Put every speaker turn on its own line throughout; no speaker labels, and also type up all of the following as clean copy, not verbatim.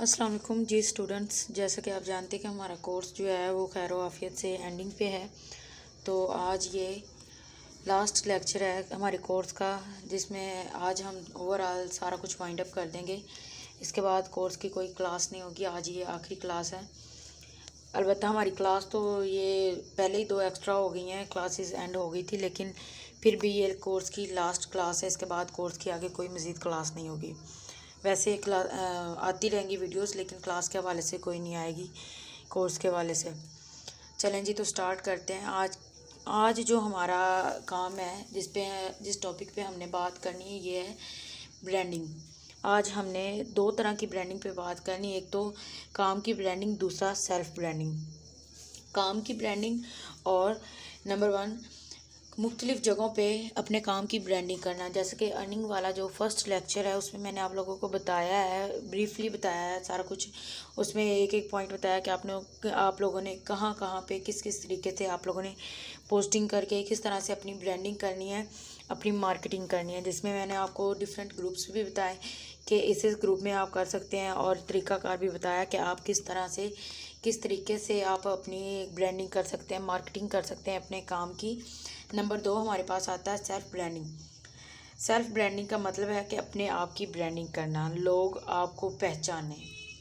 अस्सलाम वालेकुम जी स्टूडेंट्स। जैसा कि आप जानते हैं कि हमारा कोर्स जो है वो खैर आफियत से एंडिंग पे है। तो आज ये लास्ट लेक्चर है हमारे कोर्स का, जिसमें आज हम ओवरऑल सारा कुछ वाइंड अप कर देंगे। इसके बाद कोर्स की कोई क्लास नहीं होगी, आज ये आखिरी क्लास है। अलबत्ता हमारी क्लास तो ये पहले ही 2 एक्स्ट्रा हो गई हैं, क्लासेस एंड हो गई थी, लेकिन फिर भी ये कोर्स की लास्ट क्लास है। इसके बाद कोर्स की आगे कोई मज़ीद क्लास नहीं होगी। वैसे आती रहेंगी वीडियोस, लेकिन क्लास के हवाले से कोई नहीं आएगी कोर्स के हवाले से। चलें जी, तो स्टार्ट करते हैं। आज जो हमारा काम है, जिस टॉपिक पे हमने बात करनी है, ये है ब्रांडिंग। आज हमने 2 तरह की ब्रांडिंग पे बात करनी है। एक तो काम की ब्रांडिंग, दूसरा सेल्फ ब्रांडिंग। काम की ब्रांडिंग और नंबर 1 मुख्तलिफ़ जगहों पे अपने काम की ब्रांडिंग करना। जैसे कि अर्निंग वाला जो फर्स्ट लेक्चर है, उसमें मैंने आप लोगों को बताया है, ब्रीफली बताया है सारा कुछ। उसमें एक एक पॉइंट बताया कि आप लोगों ने कहाँ कहाँ पे किस किस तरीके से आप लोगों ने पोस्टिंग करके किस तरह से अपनी ब्रांडिंग करनी है, अपनी मार्केटिंग करनी है। जिसमें मैंने आपको डिफरेंट ग्रुप्स भी बताए कि इस ग्रुप में आप कर सकते हैं, और तरीक़ाकार भी बताया कि आप किस तरीके से आप अपनी ब्रांडिंग कर सकते हैं, मार्केटिंग कर सकते हैं अपने काम की। नंबर 2 हमारे पास आता है सेल्फ ब्रांडिंग। सेल्फ ब्रांडिंग का मतलब है कि अपने आप की ब्रांडिंग करना, लोग आपको पहचानें।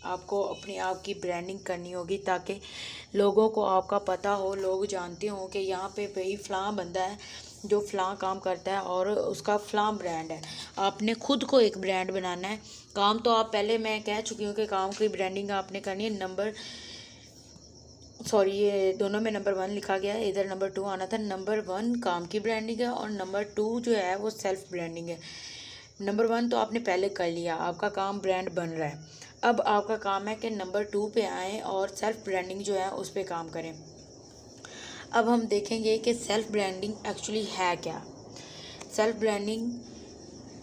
आपको अपने आप की ब्रांडिंग करनी होगी ताकि लोगों को आपका पता हो, लोग जानते हों कि यहाँ पे भाई फ़लाँ बंदा है जो फ़लाँ काम करता है और उसका फ़लाँ ब्रांड है। आपने खुद को एक ब्रांड बनाना है। काम तो आप पहले, मैं कह चुकी हूँ कि काम की ब्रांडिंग आपने करनी है। ये दोनों में नंबर 1 लिखा गया है, इधर नंबर 2 आना था। नंबर 1 काम की ब्रांडिंग है और नंबर 2 जो है वो सेल्फ ब्रांडिंग है। नंबर 1 तो आपने पहले कर लिया, आपका काम ब्रांड बन रहा है। अब आपका काम है कि नंबर 2 पे आएँ और सेल्फ ब्रांडिंग जो है उस पर काम करें। अब हम देखेंगे कि सेल्फ ब्रांडिंग एक्चुअली है क्या। सेल्फ ब्रांडिंग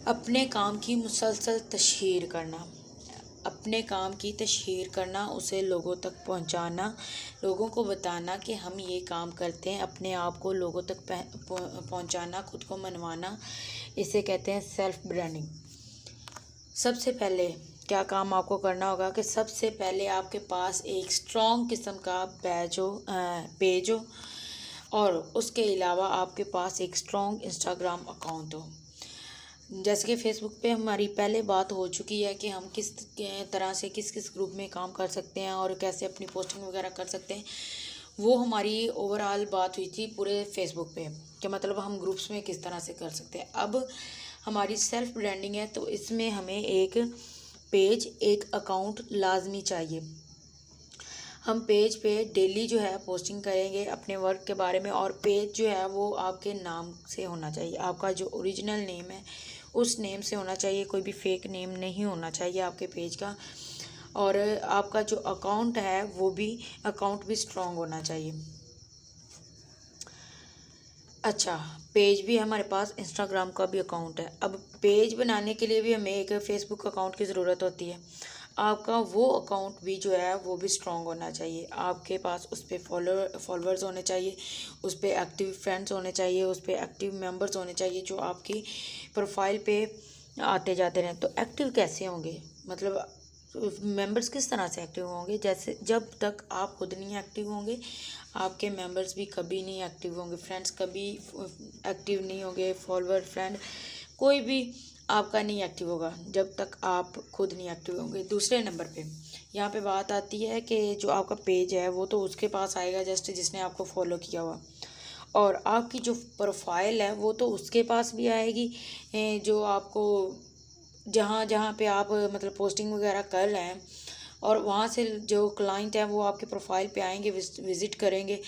अपने काम की मुसलसल तशहीर करना, अपने काम की तशहीर करना, उसे लोगों तक पहुंचाना, लोगों को बताना कि हम ये काम करते हैं, अपने आप को लोगों तक पहुंचाना, खुद को मनवाना, इसे कहते हैं सेल्फ ब्रांडिंग। सबसे पहले क्या काम आपको करना होगा कि सबसे पहले आपके पास एक स्ट्रॉन्ग किस्म का पेज हो, और उसके अलावा आपके पास एक स्ट्रॉन्ग इंस्टाग्राम अकाउंट हो। जैसे कि फ़ेसबुक पे हमारी पहले बात हो चुकी है कि हम किस तरह से किस किस ग्रुप में काम कर सकते हैं और कैसे अपनी पोस्टिंग वगैरह कर सकते हैं। वो हमारी ओवरऑल बात हुई थी पूरे फेसबुक पे, कि मतलब हम ग्रुप्स में किस तरह से कर सकते हैं। अब हमारी सेल्फ ब्रांडिंग है, तो इसमें हमें एक पेज, एक अकाउंट लाजमी चाहिए। हम पेज पे डेली जो है पोस्टिंग करेंगे अपने वर्क के बारे में, और पेज जो है वो आपके नाम से होना चाहिए। आपका जो ओरिजिनल नेम है उस नेम से होना चाहिए, कोई भी फेक नेम नहीं होना चाहिए आपके पेज का। और आपका जो अकाउंट है वो भी अकाउंट भी स्ट्रॉन्ग होना चाहिए। अच्छा, पेज भी हमारे पास, इंस्टाग्राम का भी अकाउंट है। अब पेज बनाने के लिए भी हमें एक फेसबुक अकाउंट की ज़रूरत होती है। आपका वो अकाउंट भी जो है वो भी स्ट्रॉन्ग होना चाहिए। आपके पास उस पर फॉलोअर्स होने चाहिए, उस पर एक्टिव फ्रेंड्स होने चाहिए, उस पर एक्टिव मेंबर्स होने चाहिए जो आपकी प्रोफाइल पे आते जाते रहें। तो एक्टिव कैसे होंगे, मतलब मेंबर्स किस तरह से एक्टिव होंगे? जैसे जब तक आप खुद नहीं एक्टिव होंगे, आपके मेंबर्स भी कभी नहीं एक्टिव होंगे, फ्रेंड्स कभी एक्टिव नहीं होंगे, फॉलोअर फ्रेंड कोई भी आपका नहीं एक्टिव होगा जब तक आप खुद नहीं एक्टिव होंगे। दूसरे नंबर पे यहाँ पे बात आती है कि जो आपका पेज है वो तो उसके पास आएगा जस्ट जिसने आपको फॉलो किया हुआ, और आपकी जो प्रोफाइल है वो तो उसके पास भी आएगी जो आपको जहाँ जहाँ पे आप मतलब पोस्टिंग वगैरह कर रहे हैं, और वहाँ से जो क्लाइंट है वो आपके प्रोफाइल पे आएंगे, विज़िट करेंगे।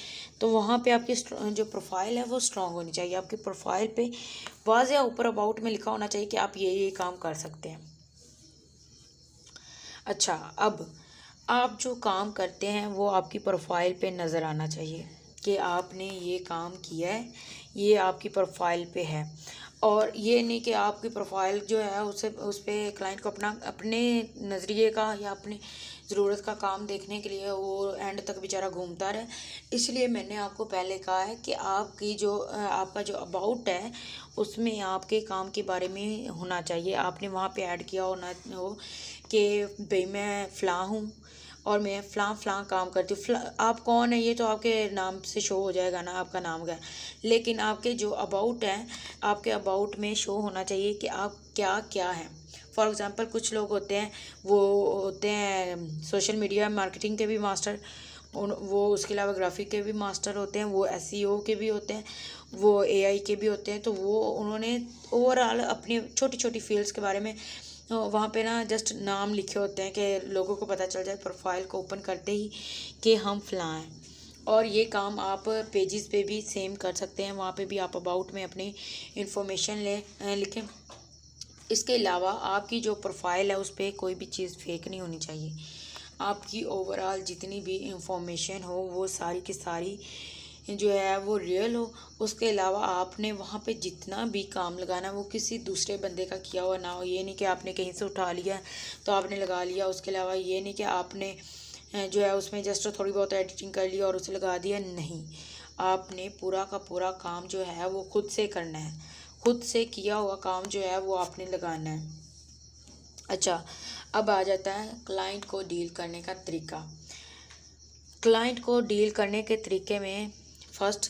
तो वहाँ पे आपकी जो प्रोफाइल है वो स्ट्रांग होनी चाहिए। आपकी प्रोफाइल पे वाज़ेह ऊपर अबाउट में लिखा होना चाहिए कि आप ये काम कर सकते हैं। अच्छा, अब आप जो काम करते हैं वो आपकी प्रोफाइल पे नज़र आना चाहिए कि आपने ये काम किया है, ये आपकी प्रोफाइल पे है। और ये नहीं कि आपकी प्रोफाइल जो है उस पर क्लाइंट को अपने नज़रिए का या अपनी ज़रूरत का काम देखने के लिए वो एंड तक बेचारा घूमता रहे। इसलिए मैंने आपको पहले कहा है कि आपका जो अबाउट है उसमें आपके काम के बारे में होना चाहिए। आपने वहाँ पे ऐड किया होना हो कि भाई मैं फ़लाँ हूँ और मैं फ़लाँ फ़लाँ काम करती हूँ। आप कौन है ये तो आपके नाम से शो हो जाएगा ना, आपका नाम क्या है। लेकिन आपके जो अबाउट है, आपके अबाउट में शो होना चाहिए कि आप क्या क्या हैं। फॉर एग्ज़ाम्पल कुछ लोग होते हैं, वो होते हैं सोशल मीडिया मार्केटिंग के भी मास्टर, वो उसके अलावा ग्राफिक के भी मास्टर होते हैं, वो एसईओ के भी होते हैं, वो एआई के भी होते हैं। तो वो उन्होंने ओवरऑल अपनी छोटी छोटी फील्ड्स के बारे में वहाँ पे ना जस्ट नाम लिखे होते हैं कि लोगों को पता चल जाए प्रोफाइल को ओपन करते ही कि हम फ़लाँ हैं। और ये काम आप पेजेस पे भी सेम कर सकते हैं, वहाँ पे भी आप अबाउट में अपनी इंफॉर्मेशन लिखें। इसके अलावा आपकी जो प्रोफाइल है उस पर कोई भी चीज़ फेक नहीं होनी चाहिए। आपकी ओवरऑल जितनी भी इंफॉर्मेशन हो वो सारी की सारी जो है वो रियल हो। उसके अलावा आपने वहाँ पे जितना भी काम लगाना वो किसी दूसरे बंदे का किया हुआ ना हो। ये नहीं कि आपने कहीं से उठा लिया तो आपने लगा लिया। उसके अलावा ये नहीं कि आपने जो है उसमें जस्ट थोड़ी बहुत एडिटिंग कर ली और उसे लगा दिया, नहीं। आपने पूरा का पूरा काम जो है वो खुद से करना है, खुद से किया हुआ काम जो है वो आपने लगाना है। अच्छा, अब आ जाता है क्लाइंट को डील करने का तरीका। क्लाइंट को डील करने के तरीके में फर्स्ट,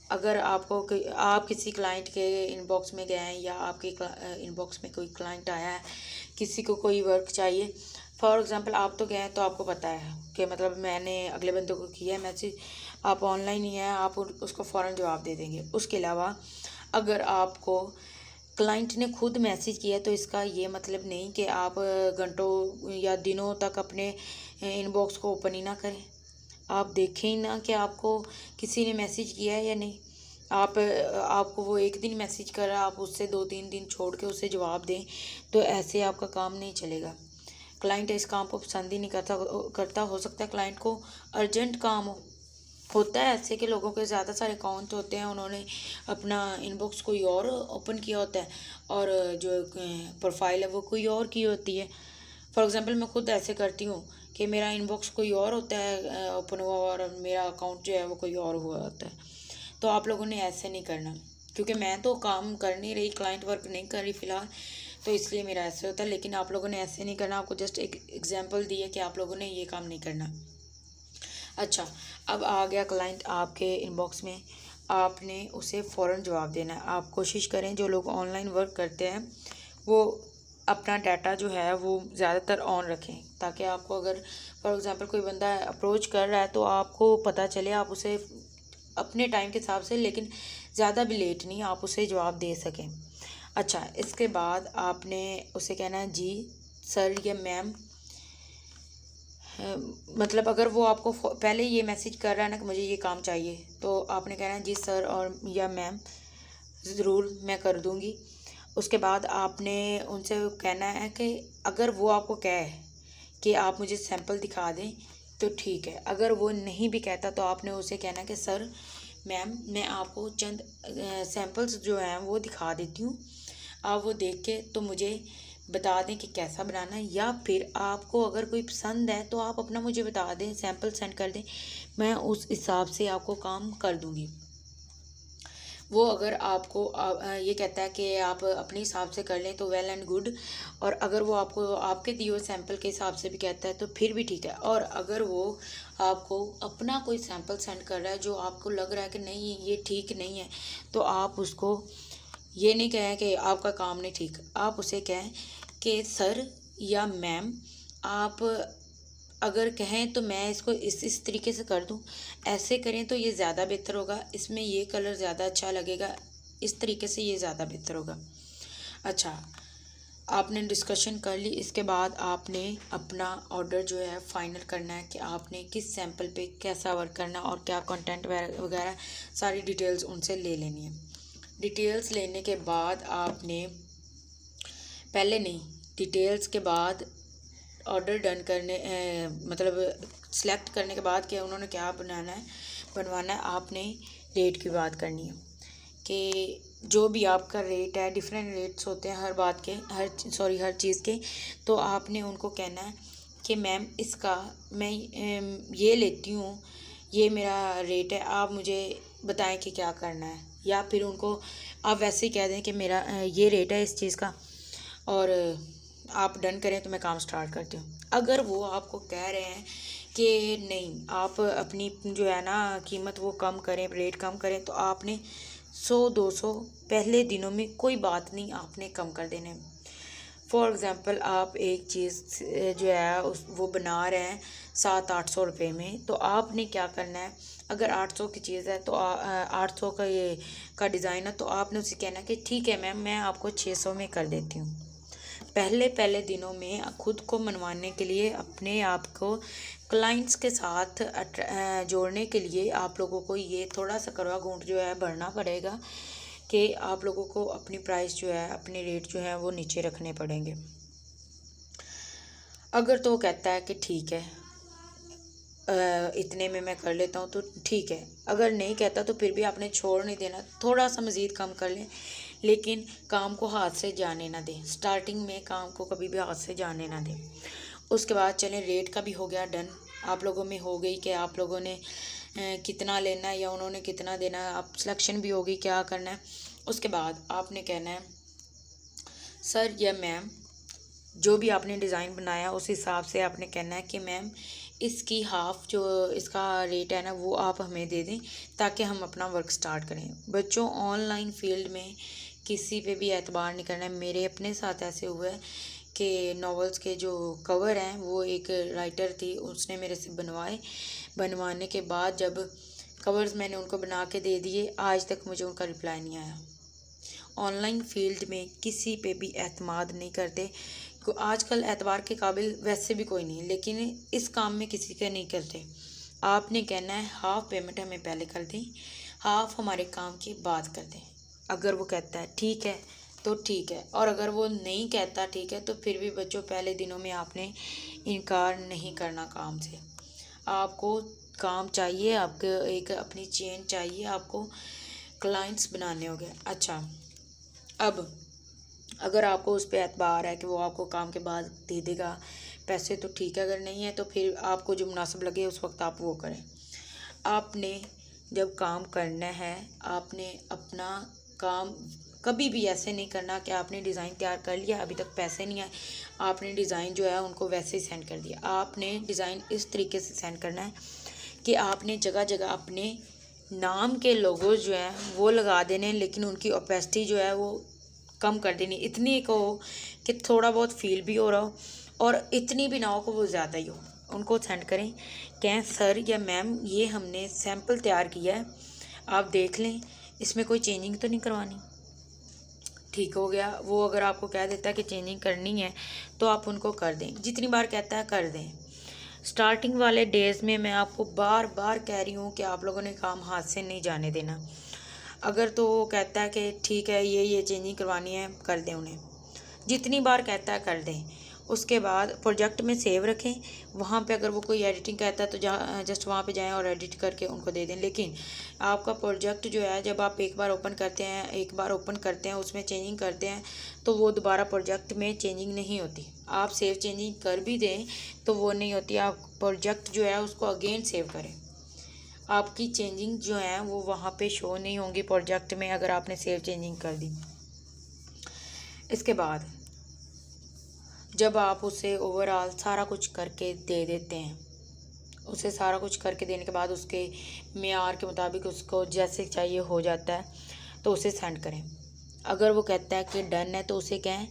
अगर आप किसी क्लाइंट के इनबॉक्स में गए हैं या आपके इनबॉक्स में कोई क्लाइंट आया है, किसी को कोई वर्क चाहिए, फॉर एग्ज़ाम्पल आप तो गए हैं तो आपको पता है कि मतलब मैंने अगले बंदे को किया है मैसेज, आप ऑनलाइन ही हैं, आप उसको फ़ौरन जवाब दे देंगे। उसके अलावा अगर आपको क्लाइंट ने खुद मैसेज किया तो इसका ये मतलब नहीं कि आप घंटों या दिनों तक अपने इनबॉक्स को ओपन ही ना करें। आप देखें ही ना कि आपको किसी ने मैसेज किया है या नहीं। आपको वो एक दिन मैसेज कर रहा है, आप उससे 2-3 दिन छोड़ के उसे जवाब दें, तो ऐसे आपका काम नहीं चलेगा। क्लाइंट इस काम को पसंद ही नहीं करता। हो सकता है क्लाइंट को अर्जेंट काम होता है ऐसे कि लोगों के ज़्यादा सारे अकाउंट होते हैं, उन्होंने अपना इनबॉक्स कोई और ओपन किया होता है और जो प्रोफाइल है वो कोई और की होती है। फॉर एग्ज़ाम्पल मैं खुद ऐसे करती हूँ कि मेरा इनबॉक्स कोई और होता है ओपन हुआ और मेरा अकाउंट जो है वो कोई और हुआ होता है। तो आप लोगों ने ऐसे नहीं करना, क्योंकि मैं तो काम कर नहीं रही, क्लाइंट वर्क नहीं कर रही फ़िलहाल, तो इसलिए मेरा ऐसे होता है। लेकिन आप लोगों ने ऐसे नहीं करना। आपको जस्ट एक एग्जांपल दिया कि आप लोगों ने ये काम नहीं करना। अच्छा, अब आ गया क्लाइंट आपके इनबॉक्स में, आपने उसे फ़ौरन जवाब देना है। आप कोशिश करें, जो लोग ऑनलाइन वर्क करते हैं वो अपना डाटा जो है वो ज़्यादातर ऑन रखें, ताकि आपको अगर फॉर एग्ज़ाम्पल कोई बंदा अप्रोच कर रहा है तो आपको पता चले, आप उसे अपने टाइम के हिसाब से, लेकिन ज़्यादा भी लेट नहीं, आप उसे जवाब दे सकें। अच्छा, इसके बाद आपने उसे कहना है जी सर या मैम। मतलब अगर वो आपको पहले ये मैसेज कर रहा है ना कि मुझे ये काम चाहिए, तो आपने कहना है जी सर और या मैम, ज़रूर मैं कर दूँगी। उसके बाद आपने उनसे कहना है कि अगर वो आपको कहे कि आप मुझे सैंपल दिखा दें तो ठीक है। अगर वो नहीं भी कहता तो आपने उसे कहना कि सर मैम मैं आपको चंद सैंपल्स जो हैं वो दिखा देती हूँ, आप वो देख के तो मुझे बता दें कि कैसा बनाना है, या फिर आपको अगर कोई पसंद है तो आप अपना मुझे बता दें, सैंपल सेंड कर दें, मैं उस हिसाब से आपको काम कर दूँगी। वो अगर आपको ये कहता है कि आप अपने हिसाब से कर लें तो वेल एंड गुड, और अगर वो आपको आपके दिए हुए सैंपल के हिसाब से भी कहता है तो फिर भी ठीक है। और अगर वो आपको अपना कोई सैंपल सेंड कर रहा है जो आपको लग रहा है कि नहीं ये ठीक नहीं है, तो आप उसको ये नहीं कहें कि आपका काम नहीं ठीक, आप उसे कहें कि सर या मैम, आप अगर कहें तो मैं इसको इस तरीके से कर दूं, ऐसे करें तो ये ज़्यादा बेहतर होगा, इसमें ये कलर ज़्यादा अच्छा लगेगा, इस तरीके से ये ज़्यादा बेहतर होगा। अच्छा, आपने डिस्कशन कर ली। इसके बाद आपने अपना ऑर्डर जो है फाइनल करना है कि आपने किस सैंपल पे कैसा वर्क करना और क्या कंटेंट वगैरह सारी डिटेल्स उनसे ले लेनी है। डिटेल्स लेने के बाद आपने पहले नहीं, डिटेल्स के बाद ऑर्डर डन करने मतलब सेलेक्ट करने के बाद कि उन्होंने क्या बनवाना है, आपने रेट की बात करनी है कि जो भी आपका रेट है, डिफरेंट रेट्स होते हैं हर बात के, हर चीज़ के। तो आपने उनको कहना है कि मैम इसका मैं ये लेती हूँ, ये मेरा रेट है, आप मुझे बताएं कि क्या करना है। या फिर उनको आप वैसे ही कह दें कि मेरा ये रेट है इस चीज़ का, और आप डन करें तो मैं काम स्टार्ट करती हूँ। अगर वो आपको कह रहे हैं कि नहीं, आप अपनी जो है ना कीमत वो कम करें, रेट कम करें, तो आपने 100-200 पहले दिनों में कोई बात नहीं, आपने कम कर देने। फॉर एग्ज़ाम्पल आप एक चीज़ जो है उस वो बना रहे हैं 700-800 रुपये में, तो आपने क्या करना है, अगर 800 की चीज़ है तो 800 का ये का डिज़ाइन है, तो आपने उसे कहना है कि ठीक है मैम, मैं आपको 600 में कर देती हूँ। पहले पहले दिनों में खुद को मनवाने के लिए, अपने आप को क्लाइंट्स के साथ जोड़ने के लिए आप लोगों को ये थोड़ा सा करवा घूंट जो है भरना पड़ेगा कि आप लोगों को अपनी प्राइस जो है, अपने रेट जो है वो नीचे रखने पड़ेंगे। अगर तो वो कहता है कि ठीक है इतने में मैं कर लेता हूँ, तो ठीक है। अगर नहीं कहता तो फिर भी आपने छोड़ नहीं देना, थोड़ा सा मज़ीद कम कर लें, लेकिन काम को हाथ से जाने ना दें। स्टार्टिंग में काम को कभी भी हाथ से जाने ना दें। उसके बाद चलें, रेट का भी हो गया डन, आप लोगों में हो गई कि आप लोगों ने कितना लेना है या उन्होंने कितना देना है, आप सिलेक्शन भी होगी क्या करना है। उसके बाद आपने कहना है सर या मैम, जो भी आपने डिज़ाइन बनाया उस हिसाब से आपने कहना है कि मैम इसकी हाफ़ जो इसका रेट है ना वो आप हमें दे दें, ताकि हम अपना वर्क स्टार्ट करें। बच्चों, ऑनलाइन फील्ड में किसी पे भी एतबार नहीं करना है। मेरे अपने साथ ऐसे हुआ है कि नॉवेल्स के जो कवर हैं वो एक राइटर थी, उसने मेरे से बनवाए। बनवाने के बाद जब कवर्स मैंने उनको बना के दे दिए, आज तक मुझे उनका रिप्लाई नहीं आया। ऑनलाइन फील्ड में किसी पे भी एतमाद नहीं करते। आजकल एतबार के काबिल वैसे भी कोई नहीं, लेकिन इस काम में किसी का नहीं करते। आपने कहना है हाफ़ पेमेंट हमें पहले कर दें, हाफ़ हमारे काम के बाद कर दें। अगर वो कहता है ठीक है तो ठीक है, और अगर वो नहीं कहता ठीक है, तो फिर भी बच्चों पहले दिनों में आपने इनकार नहीं करना काम से। आपको काम चाहिए, आपको एक अपनी चेन चाहिए, आपको क्लाइंट्स बनाने होंगे। अच्छा, अब अगर आपको उस पर एतबार है कि वो आपको काम के बाद दे देगा पैसे, तो ठीक है। अगर नहीं है तो फिर आपको जो मुनासिब लगे उस वक्त आप वो करें। आपने जब काम करना है, आपने अपना काम कभी भी ऐसे नहीं करना कि आपने डिज़ाइन तैयार कर लिया, अभी तक पैसे नहीं आए, आपने डिज़ाइन जो है उनको वैसे ही सेंड कर दिया। आपने डिज़ाइन इस तरीके से सेंड करना है कि आपने जगह जगह अपने नाम के लोगोज जो हैं वो लगा देने, लेकिन उनकी ओपेसिटी जो है वो कम कर देनी, इतनी को कि थोड़ा बहुत फील भी हो रहा हो, और इतनी भी ना हो कि वो ज़्यादा ही हो। उनको सेंड करें, कहें सर या मैम ये हमने सैम्पल तैयार किया है, आप देख लें, इसमें कोई चेंजिंग तो नहीं करवानी। ठीक हो गया। वो अगर आपको कह देता है कि चेंजिंग करनी है तो आप उनको कर दें, जितनी बार कहता है कर दें। स्टार्टिंग वाले डेज़ में मैं आपको बार बार कह रही हूँ कि आप लोगों ने काम हाथ से नहीं जाने देना। अगर तो वो कहता है कि ठीक है ये चेंजिंग करवानी है, कर दें उन्हें, जितनी बार कहता है कर दें। उसके बाद प्रोजेक्ट में सेव रखें, वहाँ पे अगर वो कोई एडिटिंग कहता है तो जस्ट वहाँ पे जाएं और एडिट करके उनको दे दें। लेकिन आपका प्रोजेक्ट जो है जब आप एक बार ओपन करते हैं उसमें चेंजिंग करते हैं, तो वो दोबारा प्रोजेक्ट में चेंजिंग नहीं होती। आप सेव चेंजिंग कर भी दें तो वो नहीं होती। आप प्रोजेक्ट जो है उसको अगेन सेव करें, आपकी चेंजिंग जो है वो वहाँ पे शो नहीं होंगी प्रोजेक्ट में, अगर आपने सेव चेंजिंग कर दी। इसके बाद जब आप उसे ओवरऑल सारा कुछ करके दे देते हैं, उसे सारा कुछ करके देने के बाद उसके मेयार के मुताबिक उसको जैसे चाहिए हो जाता है, तो उसे सेंड करें। अगर वो कहता है कि डन है तो उसे कहें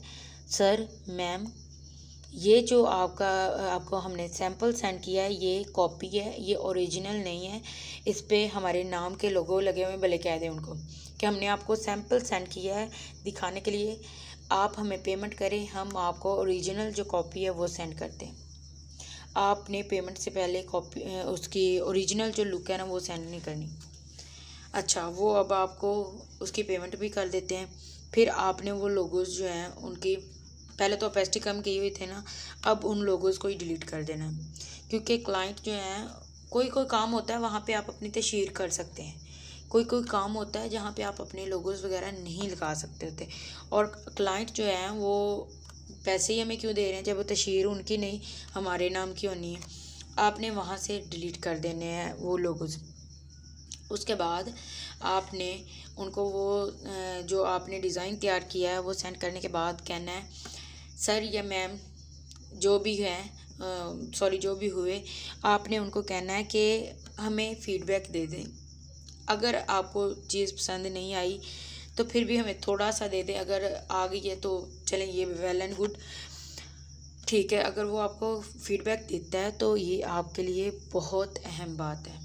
सर मैम ये जो आपको हमने सैम्पल सेंड किया है ये कॉपी है, ये ओरिजिनल नहीं है, इस पे हमारे नाम के लोगो लगे हुए हैं। भले कह दें उनको कि हमने आपको सैम्पल सेंड किया है दिखाने के लिए, आप हमें पेमेंट करें, हम आपको ओरिजिनल जो कॉपी है वो सेंड करते हैं। आपने पेमेंट से पहले कॉपी उसकी ओरिजिनल जो लुक है ना वो सेंड नहीं करनी। अच्छा, वो अब आपको उसकी पेमेंट भी कर देते हैं। फिर आपने वो लोगोस जो हैं उनकी पहले तो ओपेसिटी कम की हुई थे ना, अब उन लोगोस को ही डिलीट कर देना है, क्योंकि क्लाइंट जो हैं कोई कोई काम होता है वहाँ पे आप अपनी तशहीर कर सकते हैं, कोई कोई काम होता है जहाँ पे आप अपने लोगोस वगैरह नहीं लगा सकते होते, और क्लाइंट जो हैं वो पैसे ही हमें क्यों दे रहे हैं जब वो तशहीर उनकी नहीं हमारे नाम की होनी है। आपने वहाँ से डिलीट कर देने हैं वो लोगोस। उसके बाद आपने उनको वो जो आपने डिज़ाइन तैयार किया है वो सेंड करने के बाद कहना है सर या मैम जो भी हैं, जो भी हुए, आपने उनको कहना है कि हमें फीडबैक दे दें। अगर आपको चीज़ पसंद नहीं आई तो फिर भी हमें थोड़ा सा दे दें, अगर आ गई है तो चलें, ये वेल एंड गुड, ठीक है। अगर वो आपको फीडबैक देता है तो ये आपके लिए बहुत अहम बात है।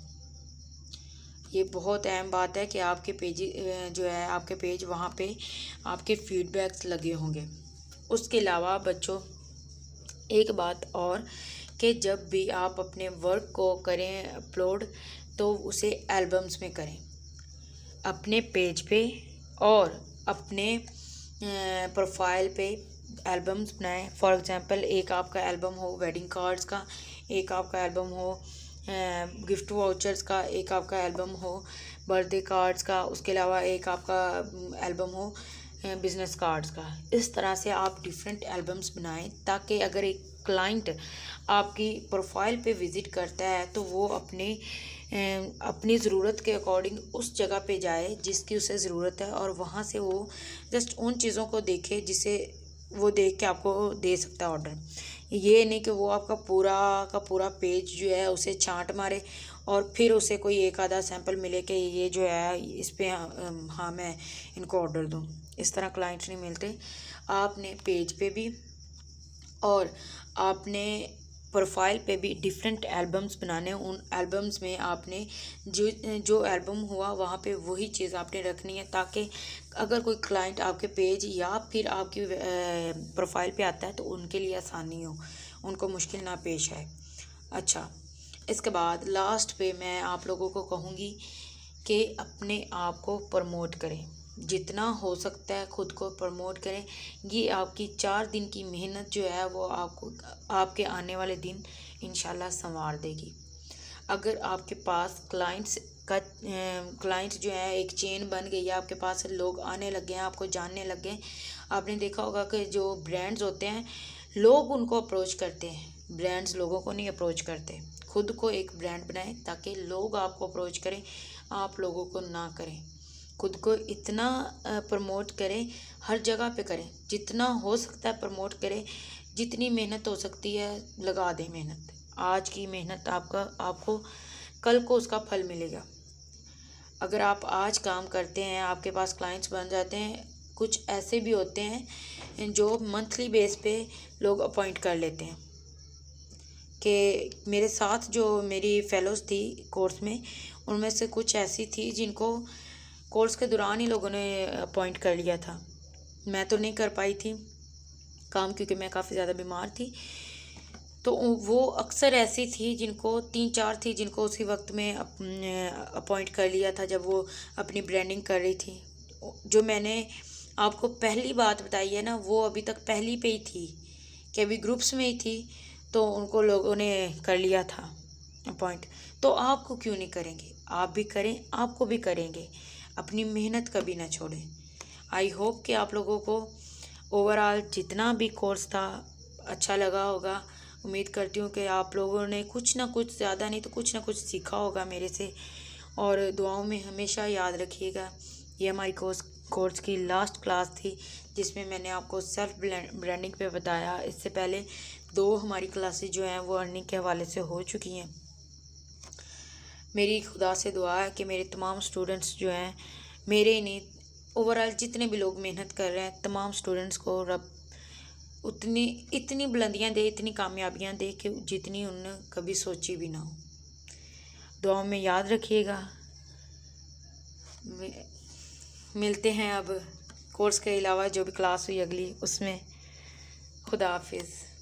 ये बहुत अहम बात है कि आपके पेज जो है आपके पेज वहाँ पे आपके फीडबैक्स लगे होंगे। उसके अलावा बच्चों, एक बात और, कि जब भी आप अपने वर्क को करें अपलोड तो उसे एल्बम्स में करें, अपने पेज पे और अपने प्रोफाइल पे एल्बम्स बनाएं। फॉर एग्जांपल, एक आपका एल्बम हो वेडिंग कार्ड्स का, एक आपका एल्बम हो गिफ्ट वाउचर्स का, एक आपका एल्बम हो बर्थडे कार्ड्स का, उसके अलावा एक आपका एल्बम हो बिजनेस कार्ड्स का। इस तरह से आप डिफरेंट एल्बम्स बनाएं ताकि अगर एक क्लाइंट आपकी प्रोफाइल पे विज़िट करता है तो वो अपनी ज़रूरत के अकॉर्डिंग उस जगह पे जाए जिसकी उसे ज़रूरत है, और वहाँ से वो जस्ट उन चीज़ों को देखे जिसे वो देख के आपको दे सकता है ऑर्डर। ये नहीं कि वो आपका पूरा का पूरा पेज जो है उसे छांट मारे और फिर उसे कोई एक आधा सैंपल मिले कि ये जो है इस पे हाँ मैं इनको ऑर्डर दूँ। इस तरह क्लाइंट्स नहीं मिलते। आपने पेज पे भी और आपने प्रोफाइल पे भी डिफरेंट एल्बम्स बनाने। उन एल्बम्स में आपने जो एल्बम हुआ वहाँ पे वही चीज़ आपने रखनी है ताकि अगर कोई क्लाइंट आपके पेज या फिर आपकी प्रोफाइल पे आता है तो उनके लिए आसानी हो, उनको मुश्किल ना पेश आए। अच्छा, इसके बाद लास्ट पे मैं आप लोगों को कहूँगी कि अपने आप को प्रमोट करें, जितना हो सकता है खुद को प्रमोट करें। ये आपकी 4 दिन की मेहनत जो है वो आपको आपके आने वाले दिन इंशाल्लाह संवार देगी। अगर आपके पास क्लाइंट्स जो है एक चेन बन गई है, आपके पास लोग आने लग गए हैं, आपको जानने लग गए हैं। आपने देखा होगा कि जो ब्रांड्स होते हैं लोग उनको अप्रोच करते हैं, ब्रांड्स लोगों को नहीं अप्रोच करते। खुद को एक ब्रांड बनाएं ताकि लोग आपको अप्रोच करें, आप लोगों को ना करें। खुद को इतना प्रमोट करें, हर जगह पे करें, जितना हो सकता है प्रमोट करें, जितनी मेहनत हो सकती है लगा दें मेहनत। आज की मेहनत आपको कल को उसका फल मिलेगा। अगर आप आज काम करते हैं, आपके पास क्लाइंट्स बन जाते हैं। कुछ ऐसे भी होते हैं जो मंथली बेस पे लोग अपॉइंट कर लेते हैं। कि मेरे साथ जो मेरी फेलोज़ थी कोर्स में, उनमें से कुछ ऐसी थी जिनको कोर्स के दौरान ही लोगों ने अपॉइंट कर लिया था। मैं तो नहीं कर पाई थी काम क्योंकि मैं काफ़ी ज़्यादा बीमार थी। तो वो अक्सर ऐसी थी जिनको 3-4 थी जिनको उसी वक्त में अपॉइंट कर लिया था जब वो अपनी ब्रांडिंग कर रही थी। जो मैंने आपको पहली बात बताई है ना, वो अभी तक पहली पे ही थी कि अभी ग्रुप्स में ही थी, तो उनको लोगों ने कर लिया था अपॉइंट। तो आपको क्यों नहीं करेंगे? आप भी करें, आपको भी करेंगे। अपनी मेहनत कभी ना छोड़ें। आई होप कि आप लोगों को ओवरऑल जितना भी कोर्स था अच्छा लगा होगा। उम्मीद करती हूँ कि आप लोगों ने कुछ ना कुछ, ज़्यादा नहीं तो कुछ ना कुछ सीखा होगा मेरे से। और दुआओं में हमेशा याद रखिएगा। ये हमारी कोर्स की लास्ट क्लास थी जिसमें मैंने आपको सेल्फ ब्रांडिंग पे बताया। इससे पहले 2 हमारी क्लासेस जो हैं वो अर्निंग के हवाले से हो चुकी हैं। मेरी खुदा से दुआ है कि मेरे तमाम स्टूडेंट्स जो हैं, मेरे नहीं ओवरऑल जितने भी लोग मेहनत कर रहे हैं, तमाम स्टूडेंट्स को रब इतनी बुलंदियां दे, इतनी कामयाबियां दे कि जितनी उन्होंने कभी सोची भी ना हो। दुआओं में याद रखिएगा। मिलते हैं अब कोर्स के अलावा जो भी क्लास हुई अगली उसमें। खुदा हाफिज़।